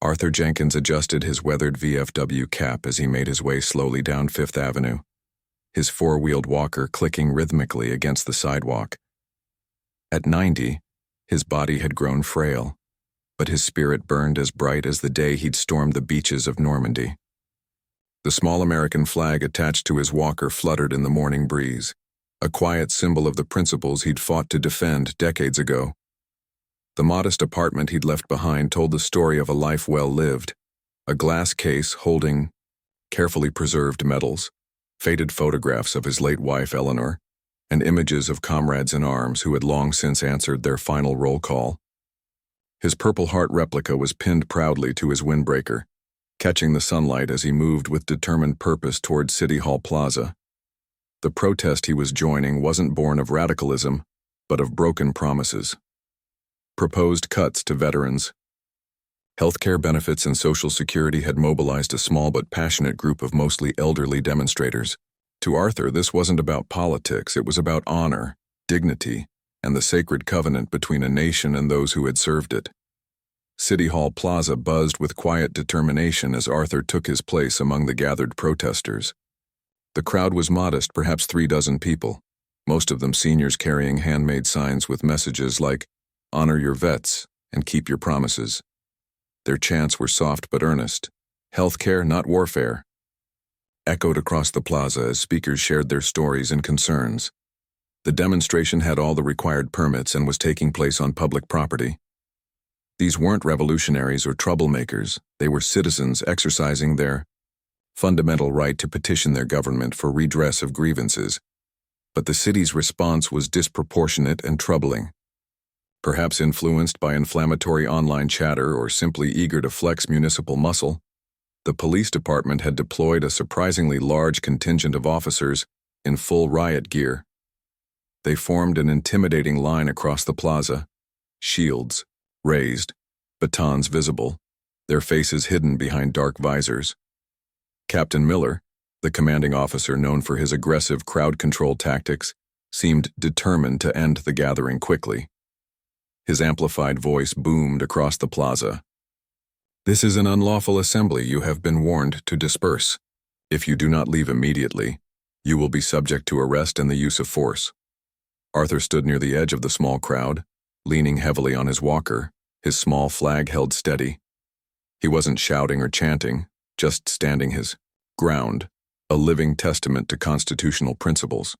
Arthur Jenkins adjusted his weathered VFW cap as he made his way slowly down Fifth Avenue, his four-wheeled walker clicking rhythmically against the sidewalk. At 90, his body had grown frail, but his spirit burned as bright as the day he'd stormed the beaches of Normandy. The small American flag attached to his walker fluttered in the morning breeze, a quiet symbol of the principles he'd fought to defend decades ago. The modest apartment he'd left behind told the story of a life well lived, a glass case holding carefully preserved medals, faded photographs of his late wife Eleanor, and images of comrades in arms who had long since answered their final roll call. His Purple Heart replica was pinned proudly to his windbreaker, catching the sunlight as he moved with determined purpose toward City Hall Plaza. The protest he was joining wasn't born of radicalism, but of broken promises. Proposed cuts to veterans. Healthcare benefits and Social Security had mobilized a small but passionate group of mostly elderly demonstrators. To Arthur, this wasn't about politics, it was about honor, dignity, and the sacred covenant between a nation and those who had served it. City Hall Plaza buzzed with quiet determination as Arthur took his place among the gathered protesters. The crowd was modest, perhaps 36 people, most of them seniors carrying handmade signs with messages like, "Honor your vets and keep your promises." Their chants were soft but earnest. "Healthcare, not warfare," echoed across the plaza as speakers shared their stories and concerns. The demonstration had all the required permits and was taking place on public property. These weren't revolutionaries or troublemakers, they were citizens exercising their fundamental right to petition their government for redress of grievances. But the city's response was disproportionate and troubling. Perhaps influenced by inflammatory online chatter or simply eager to flex municipal muscle, the police department had deployed a surprisingly large contingent of officers in full riot gear. They formed an intimidating line across the plaza, shields raised, batons visible, their faces hidden behind dark visors. Captain Miller, the commanding officer known for his aggressive crowd control tactics, seemed determined to end the gathering quickly. His amplified voice boomed across the plaza. "This is an unlawful assembly. You have been warned to disperse. If you do not leave immediately, you will be subject to arrest and the use of force." Arthur stood near the edge of the small crowd, leaning heavily on his walker, his small flag held steady. He wasn't shouting or chanting, just standing his ground, a living testament to constitutional principles.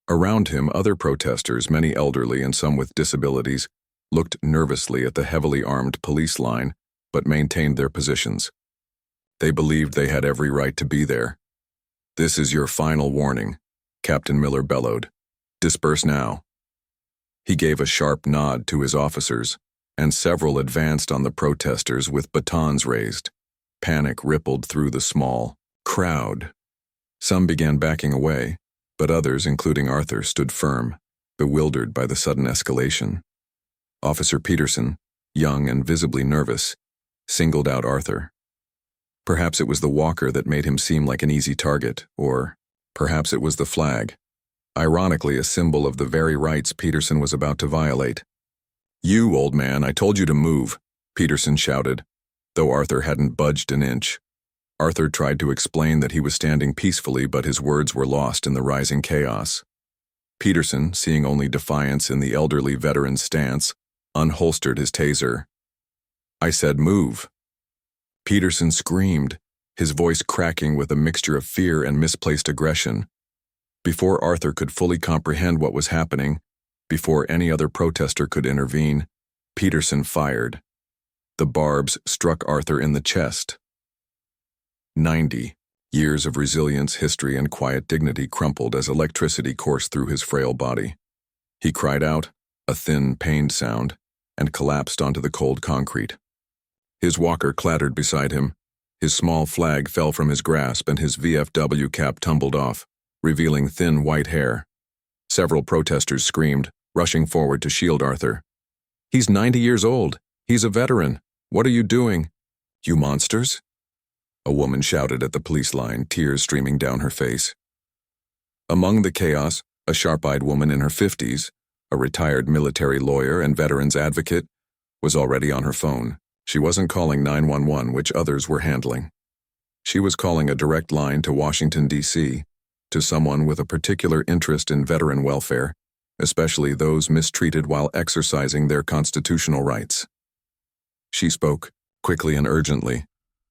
Around him, other protesters, many elderly and some with disabilities, looked nervously at the heavily armed police line, but maintained their positions. They believed they had every right to be there. "This is your final warning," Captain Miller bellowed. "Disperse now." He gave a sharp nod to his officers, and several advanced on the protesters with batons raised. Panic rippled through the small crowd. Some began backing away, but others, including Arthur, stood firm, bewildered by the sudden escalation. Officer Peterson, young and visibly nervous, singled out Arthur. Perhaps it was the walker that made him seem like an easy target, or perhaps it was the flag, ironically a symbol of the very rights Peterson was about to violate. "You, old man, I told you to move," Peterson shouted, though Arthur hadn't budged an inch. Arthur tried to explain that he was standing peacefully, but his words were lost in the rising chaos. Peterson, seeing only defiance in the elderly veteran's stance, unholstered his taser. "I said move." Peterson screamed, his voice cracking with a mixture of fear and misplaced aggression. Before Arthur could fully comprehend what was happening, before any other protester could intervene, Peterson fired. The barbs struck Arthur in the chest. 90 years of resilience, history, and quiet dignity crumpled as electricity coursed through his frail body. He cried out, a thin, pained sound, and collapsed onto the cold concrete. His walker clattered beside him. His small flag fell from his grasp and his VFW cap tumbled off, revealing thin white hair. Several protesters screamed, rushing forward to shield Arthur. "He's 90 years old. He's a veteran. What are you doing? You monsters?" A woman shouted at the police line, tears streaming down her face. Among the chaos, a sharp-eyed woman in her 50s, a retired military lawyer and veterans advocate, was already on her phone, She wasn't calling 911, which others were handling. She was calling a direct line to Washington, D.C., to someone with a particular interest in veteran welfare, especially those mistreated while exercising their constitutional rights. She spoke, quickly and urgently,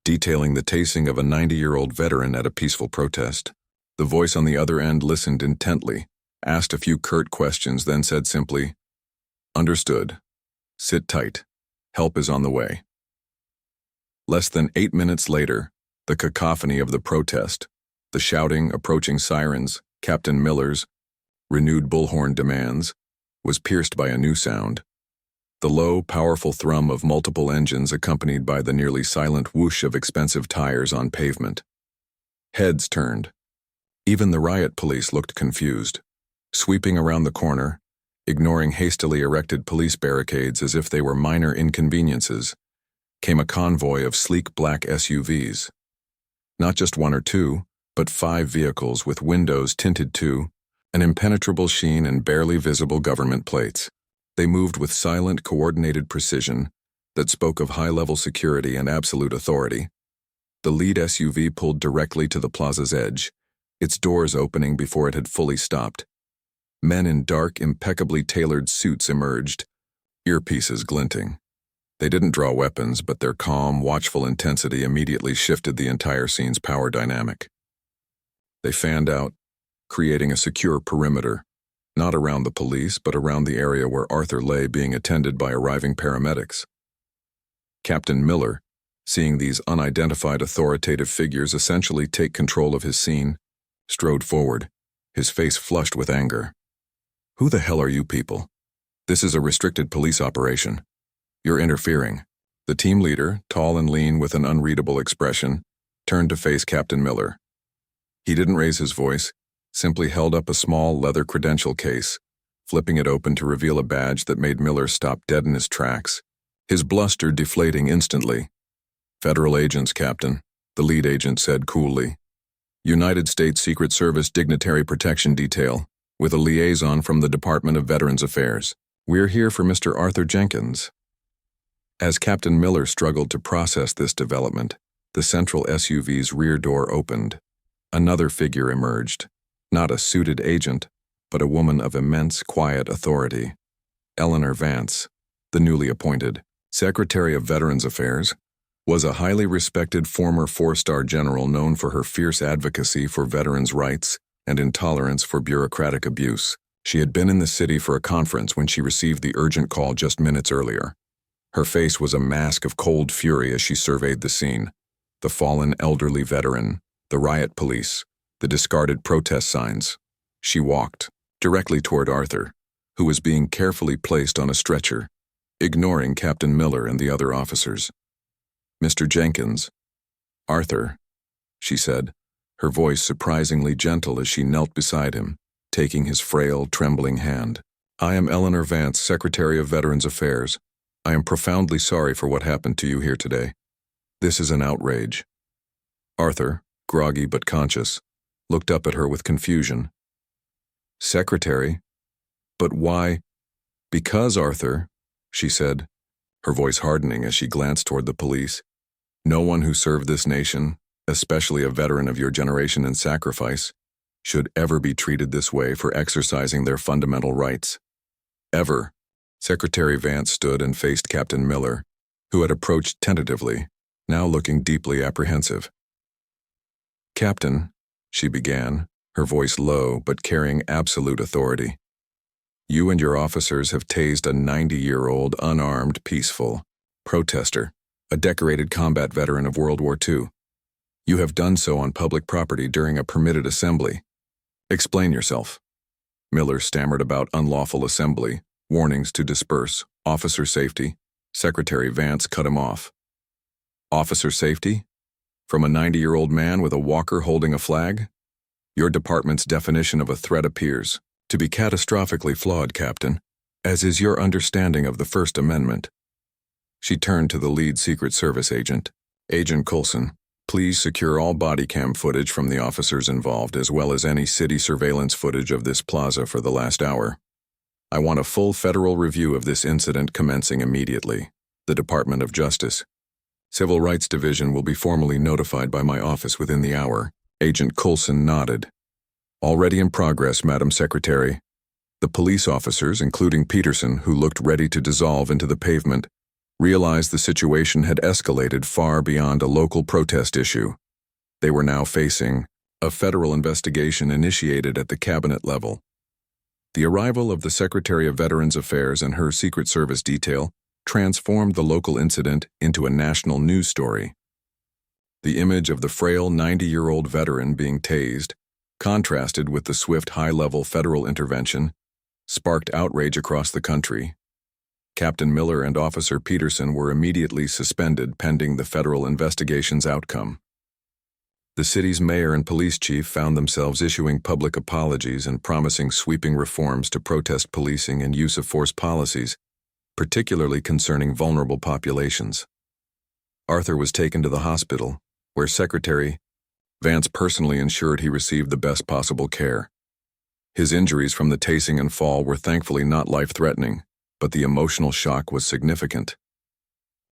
detailing the tasing of a 90-year-old veteran at a peaceful protest. The voice on the other end listened intently, asked a few curt questions, then said simply, "Understood. Sit tight. Help is on the way." Less than 8 minutes later, the cacophony of the protest, the shouting, approaching sirens, Captain Miller's renewed bullhorn demands, was pierced by a new sound. The low, powerful thrum of multiple engines accompanied by the nearly silent whoosh of expensive tires on pavement. Heads turned. Even the riot police looked confused. Sweeping around the corner, ignoring hastily erected police barricades as if they were minor inconveniences, came a convoy of sleek black SUVs. Not just one or two, but 5 vehicles with windows tinted to an impenetrable sheen and barely visible government plates. They moved with silent, coordinated precision that spoke of high-level security and absolute authority. The lead SUV pulled directly to the plaza's edge, its doors opening before it had fully stopped. Men in dark, impeccably tailored suits emerged, earpieces glinting. They didn't draw weapons, but their calm, watchful intensity immediately shifted the entire scene's power dynamic. They fanned out, creating a secure perimeter, not around the police, but around the area where Arthur lay being attended by arriving paramedics. Captain Miller, seeing these unidentified authoritative figures essentially take control of his scene, strode forward, his face flushed with anger. "Who the hell are you people? This is a restricted police operation. You're interfering." The team leader, tall and lean with an unreadable expression, turned to face Captain Miller. He didn't raise his voice, simply held up a small leather credential case, flipping it open to reveal a badge that made Miller stop dead in his tracks, his bluster deflating instantly. "Federal agents, Captain," the lead agent said coolly. "United States Secret Service Dignitary Protection Detail, with a liaison from the Department of Veterans Affairs. We're here for Mr. Arthur Jenkins." As Captain Miller struggled to process this development, the central SUV's rear door opened. Another figure emerged. Not a suited agent, but a woman of immense, quiet authority. Eleanor Vance, the newly appointed Secretary of Veterans Affairs, was a highly respected former 4-star general known for her fierce advocacy for veterans' rights and intolerance for bureaucratic abuse. She had been in the city for a conference when she received the urgent call just minutes earlier. Her face was a mask of cold fury as she surveyed the scene. The fallen elderly veteran, the riot police, the discarded protest signs. She walked directly toward Arthur, who was being carefully placed on a stretcher, ignoring Captain Miller and the other officers. "Mr. Jenkins." "Arthur," she said, her voice surprisingly gentle as she knelt beside him, taking his frail, trembling hand. "I am Eleanor Vance, Secretary of Veterans Affairs. I am profoundly sorry for what happened to you here today. This is an outrage." Arthur, groggy but conscious, looked up at her with confusion. "Secretary? But why?" "Because, Arthur," she said, her voice hardening as she glanced toward the police. "No one who served this nation, especially a veteran of your generation and sacrifice, should ever be treated this way for exercising their fundamental rights. Ever." Secretary Vance stood and faced Captain Miller, who had approached tentatively, now looking deeply apprehensive. "Captain," she began, her voice low but carrying absolute authority. "You and your officers have tased a 90-year-old, unarmed, peaceful protester, a decorated combat veteran of World War II. You have done so on public property during a permitted assembly. Explain yourself." Miller stammered about unlawful assembly, warnings to disperse, officer safety. Secretary Vance cut him off. "Officer safety? From a 90-year-old man with a walker holding a flag? Your department's definition of a threat appears to be catastrophically flawed, Captain, as is your understanding of the First Amendment." She turned to the lead Secret Service agent. "Agent Coulson, please secure all body cam footage from the officers involved as well as any city surveillance footage of this plaza for the last hour. I want a full federal review of this incident commencing immediately. The Department of Justice, Civil Rights Division will be formally notified by my office within the hour. Agent Coulson nodded. Already in progress, Madam Secretary. The police officers, including Peterson, who looked ready to dissolve into the pavement, realized the situation had escalated far beyond a local protest issue. They were now facing a federal investigation initiated at the cabinet level. The arrival of the Secretary of Veterans Affairs and her Secret Service detail transformed the local incident into a national news story. The image of the frail 90-year-old veteran being tased, contrasted with the swift high-level federal intervention, sparked outrage across the country. Captain Miller and Officer Peterson were immediately suspended pending the federal investigation's outcome. The city's mayor and police chief found themselves issuing public apologies and promising sweeping reforms to protest policing and use of force policies, particularly concerning vulnerable populations. Arthur was taken to the hospital, where Secretary Vance personally ensured he received the best possible care. His injuries from the tasing and fall were thankfully not life-threatening, but the emotional shock was significant.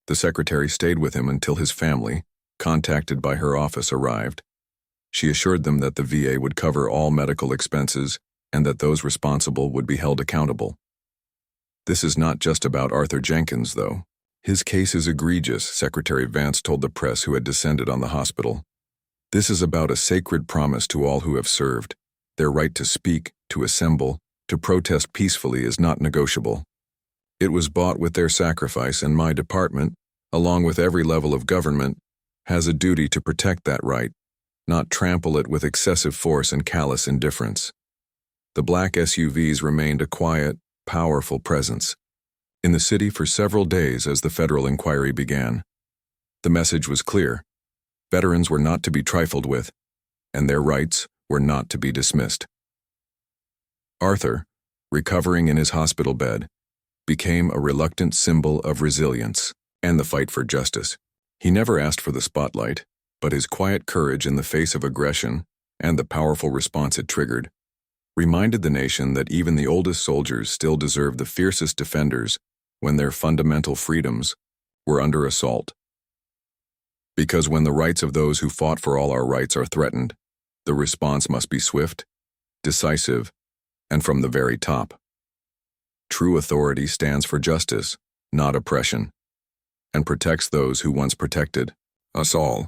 The secretary stayed with him until his family, contacted by her office, arrived. She assured them that the VA would cover all medical expenses and that those responsible would be held accountable. This is not just about Arthur Jenkins, though. His case is egregious, Secretary Vance told the press who had descended on the hospital. This is about a sacred promise to all who have served. Their right to speak, to assemble, to protest peacefully is not negotiable. It was bought with their sacrifice, and my department, along with every level of government, has a duty to protect that right, not trample it with excessive force and callous indifference. The black SUVs remained a quiet, powerful presence in the city for several days as the federal inquiry began. The message was clear. Veterans were not to be trifled with, and their rights were not to be dismissed. Arthur, recovering in his hospital bed, became a reluctant symbol of resilience and the fight for justice. He never asked for the spotlight, but his quiet courage in the face of aggression and the powerful response it triggered reminded the nation that even the oldest soldiers still deserve the fiercest defenders when their fundamental freedoms were under assault. Because when the rights of those who fought for all our rights are threatened, the response must be swift, decisive, and from the very top. True authority stands for justice, not oppression, and protects those who once protected us all.